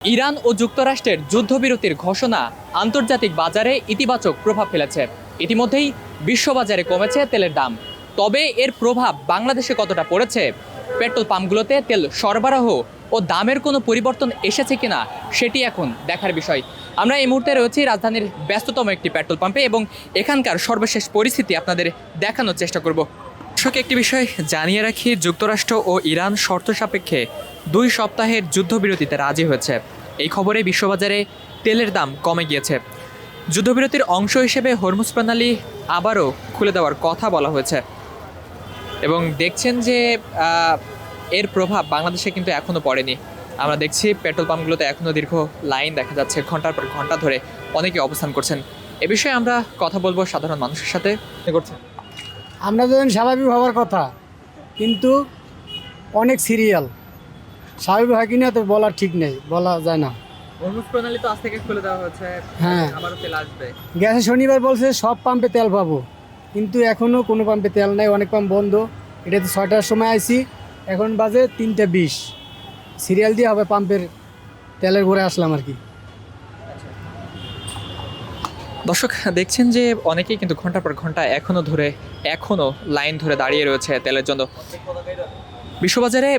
Iran ও যুক্তরাষ্ট্রের যুদ্ধবিরতির ঘোষণা আন্তর্জাতিক বাজারে ইতিবাচক প্রভাব ফেলেছে। ইতিমধ্যেই বিশ্ববাজারে কমেছে তেলের দাম। তবে এর প্রভাব বাংলাদেশে কতটা পড়েছে, পেট্রোল পাম্পগুলোতে তেল সরবরাহ ও দামের কোনো পরিবর্তন এসেছে কিনা সেটি এখন দেখার বিষয়। আমরা এই মুহূর্তে রয়েছি রাজধানীর ব্যস্ততম একটি পেট্রোল পাম্পে এবং এখানকার সর্বশেষ পরিস্থিতি আপনাদের দেখানোর চেষ্টা করব। দর্শক, একটি বিষয় জানিয়ে রাখি, যুক্তরাষ্ট্র ও ইরান শর্ত সাপেক্ষে 2 সপ্তাহের যুদ্ধবিরতিতে রাজি হয়েছে। এই খবরে বিশ্ববাজারে তেলের দাম কমে গিয়েছে। যুদ্ধবিরতির অংশ হিসেবে হরমুজ প্রণালী আবারও খুলে দেওয়ার কথা বলা হয়েছে এবং দেখছেন যে এর প্রভাব বাংলাদেশে কিন্তু এখনও পড়েনি। আমরা দেখছি পেট্রোল পাম্পগুলোতে এখনও দীর্ঘ লাইন দেখা যাচ্ছে, ঘন্টার পর ঘন্টা ধরে অনেকে অবস্থান করছেন। এ বিষয়ে আমরা কথা বলবো সাধারণ মানুষের সাথে। করছেন আমরা যখন স্বাভাবিক হওয়ার কথা, কিন্তু অনেক সিরিয়াল স্বাভাবিক হয় কিনা তো বলা ঠিক নেই, বলা যায় না। হরমুজ প্রণালী তো আজ থেকে খুলে দেওয়া হয়েছে, হ্যাঁ, আবারও তেল আসবে। গ্যাসে শনিবার বলছে সব পাম্পে তেল পাবো, কিন্তু এখনও কোনো পাম্পে তেল নেই, অনেক পাম্প বন্ধ। এটাতে 6টার সময় আইছি, এখন বাজে 3টা 20। সিরিয়াল দিয়ে হবে পাম্পের তেলের ঘরে আসলাম আর কি। দর্শক, দেখছেন যে অনেকেই কিন্তু ঘন্টার পর ঘন্টা এখনও লাইন ধরে দাঁড়িয়ে রয়েছে তেলের জন্য। বিশ্ববাজারে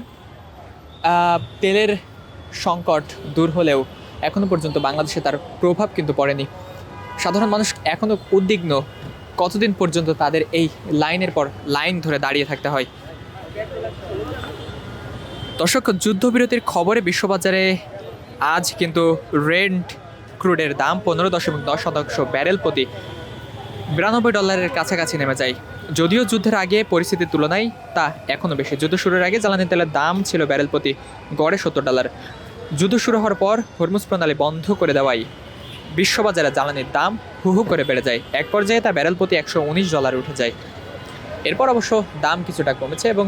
তেলের সংকট দূর হলেও এখনও পর্যন্ত বাংলাদেশে তার প্রভাব কিন্তু পড়েনি। সাধারণ মানুষ এখনও উদ্বিগ্ন, কতদিন পর্যন্ত তাদের এই লাইনের পর লাইন ধরে দাঁড়িয়ে থাকতে হয়। দর্শক, যুদ্ধবিরতির খবরে বিশ্ববাজারে আজ কিন্তু রেন্ট ক্রুডের দাম 15.10 ব্যারেল প্রতি $92 কাছাকাছি নেমে যায়। যদিও যুদ্ধের আগে পরিস্থিতির তুলনায় তা এখনও বেশি। যুদ্ধ শুরুর আগে জ্বালানি তেলের দাম ছিল ব্যারেল প্রতি গড়ে $70। যুদ্ধ শুরু হওয়ার পর হরমুজ প্রণালী বন্ধ করে দেওয়ায় বিশ্ববাজারে জ্বালানির দাম হু হু করে বেড়ে যায়। এক পর্যায়ে তা ব্যারেল প্রতি $119 উঠে যায়। এরপর অবশ্য দাম কিছুটা কমেছে এবং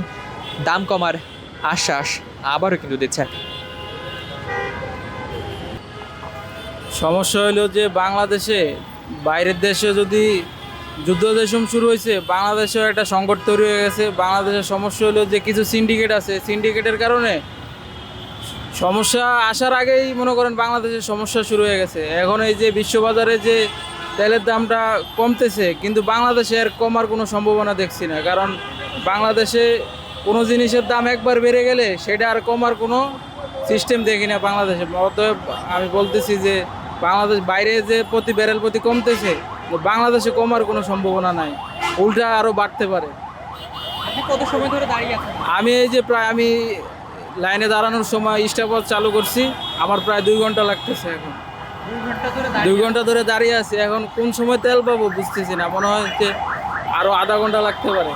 দাম কমার আশ্বাস আবারও কিন্তু দিচ্ছে। সমস্যা হলো যে বাংলাদেশে বাইরের দেশে যদি যুদ্ধ যেসম শুরু হয়েছে, বাংলাদেশেও একটা সংকট তৈরি হয়ে গেছে। বাংলাদেশের সমস্যা হলো যে কিছু সিন্ডিকেট আছে, সিন্ডিকেটের কারণে সমস্যা আসার আগেই মনে করেন বাংলাদেশের সমস্যা শুরু হয়ে গেছে। এখন এই যে বিশ্ববাজারে যে তেলের দামটা কমতেছে, কিন্তু বাংলাদেশে আর কমার কোনো সম্ভাবনা দেখছি না। কারণ বাংলাদেশে কোনো জিনিসের দাম একবার বেড়ে গেলে সেটা আর কমার কোনো সিস্টেম দেখি না বাংলাদেশে। অতএব আমি বলতেছি যে বাংলাদেশ বাইরে যে প্রতি ব্যারেল প্রতি কমতেছে, বাংলাদেশে কমার কোনো সম্ভাবনা নাই, উল্টা আরও বাড়তে পারে। আপনি কত সময় ধরে দাঁড়িয়ে আছেন? আমি এই যে আমি লাইনে দাঁড়ানোর সময় স্টপওয়াচ চালু করছি, আমার প্রায় 2 ঘন্টা লাগতেছে। এখন 2 ঘন্টা ধরে দাঁড়িয়ে আছি। এখন কোন সময় তেল পাবো বুঝতেছি না, মনে হয় যে আরও আধা ঘন্টা লাগতে পারে।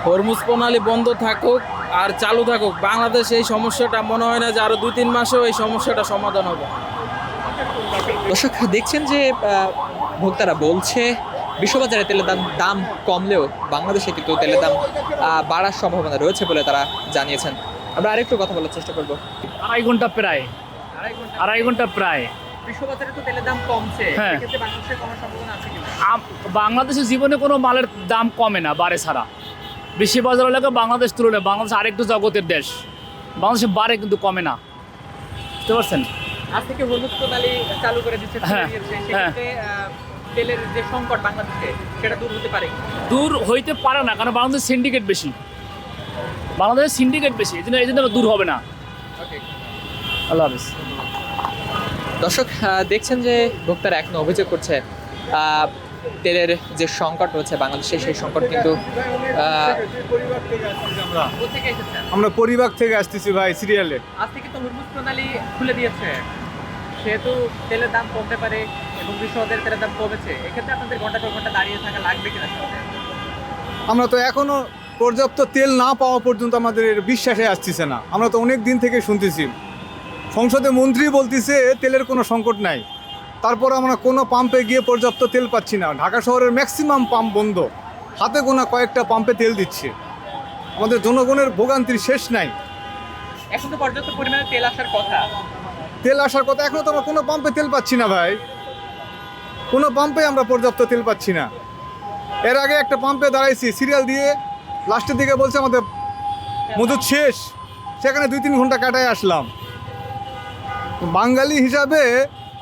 হরমুজ প্রণালী বন্ধ থাকুক আর চালু থাকুক, বাংলাদেশে এই সমস্যাটা মনে হয় না যে আরও 2-3 মাসেও এই সমস্যাটা সমাধান হবে। দর্শক, দেখছেন যে ভোক্তারা বলছে বিশ্ববাজারে তেলের দাম কমলেও বাংলাদেশে কিন্তু তেলের দাম বাড়ার সম্ভাবনা রয়েছে বলে তারা জানিয়েছেন। আমরা আরেকটু কথা বলার চেষ্টা করব। আড়াই ঘন্টা প্রায় বিশ্ববাজারে তো তেলের দাম কমছে, হ্যাঁ। এক্ষেত্রে বাংলাদেশের কমার সম্ভাবনা আছে কিনা? বাংলাদেশের জীবনে কোনো মালের দাম কমে না, বাড়ে ছাড়া। বিশ্ব বাজার এলাকা বাংলাদেশ তুলনায় বাংলাদেশ আরেকটু জগতের দেশ, বাংলাদেশে বাড়ে কিন্তু কমে না, বুঝতে পারছেন? আজ থেকে হরমুজ প্রণালী চালু করে দিচ্ছে, হ্যাঁ, সেক্ষেত্রে তেলের যে সংকট বাংলাদেশে সেটা দূর হতে পারে? দূর হইতে পারে না, কারণ বাংলাদেশের সিন্ডিকেট বেশি, এই জন্য দূর হবে না। আল্লাহ হাফিজ। দর্শক, দেখছেন যে ভোক্তারা এখনো অভিযোগ করছে তেলের যে সংকট রয়েছে বাংলাদেশে, সেই সংকট কিন্তু আমরা পরিবার থেকে আসতেছি ভাই সিরিয়ালে। আজ থেকে তো হরমুজ প্রণালী খুলে দিয়েছে, সেহেতু তেলের দাম কমতে পারে এবং বিশ্ববাজারে তেলের দাম কমেছে। এক্ষেত্রে আপনাদের ঘন্টা পর ঘন্টা দাঁড়িয়ে থাকা লাগবে কিনা? আমরা তো এখনো পর্যাপ্ত তেল না পাওয়া পর্যন্ত আমাদের বিশ্বাসে আসতেছে না। আমরা তো অনেক দিন থেকে শুনতেছি, সংসদে মন্ত্রী বলতেছে তেলের কোনো সংকট নাই, তারপর আমরা কোনো পাম্পে গিয়ে পর্যাপ্ত তেল পাচ্ছি না। ঢাকা শহরের ম্যাক্সিমাম পাম্প বন্ধ, হাতে গোনা কয়েকটা পাম্পে তেল দিচ্ছে। আমাদের জনগণের ভোগান্তির শেষ নাই। এখন তো পর্যাপ্ত পরিমাণে তেল আসার কথা, এখনও তো আমরা কোনো পাম্পে তেল পাচ্ছি না ভাই, কোনো পাম্পে আমরা পর্যাপ্ত তেল পাচ্ছি না। এর আগে একটা পাম্পে দাঁড়াইছি সিরিয়াল দিয়ে, লাস্টের দিকে বলছে আমাদের মজুদ শেষ, সেখানে 2-3 ঘন্টা কাটায় আসলাম। বাঙালি হিসাবে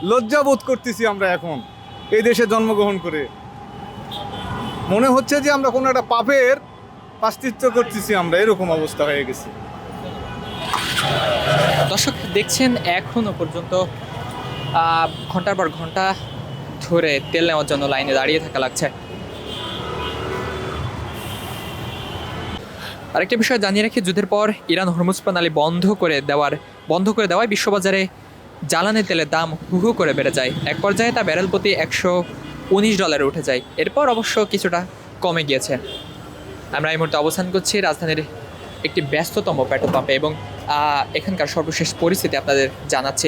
লজ্জা বোধ করতেছি আমরা এখন এই দেশে জন্মগ্রহণ করে। মনে হচ্ছে যে আমরা কোনো একটা পাপের প্রায়শ্চিত্ত করতেছি, আমরা এরকম অবস্থা হয়ে গেছে। দর্শক দেখছেন এখনো পর্যন্ত ঘন্টার পর ঘন্টা ধরে তেল নেওয়ার জন্য লাইনে দাঁড়িয়ে থাকা লাগছে। আরেকটা বিষয় জানিয়ে রাখি, যুদ্ধের পর ইরান হরমুজ প্রণালী বন্ধ করে দেওয়ায় বিশ্ববাজারে জ্বালানি তেলের দাম হু হু করে বেড়ে যায়। এক পর্যায়ে তা ব্যারেল প্রতি $119 উঠে যায়। এরপর অবশ্য কিছুটা কমে গিয়েছে। আমরা এই মুহূর্তে অবস্থান করছি রাজধানীর একটি ব্যস্ততম পেট্রোল পাম্পে এবং এখানকার সর্বশেষ পরিস্থিতি আপনাদের জানাচ্ছি।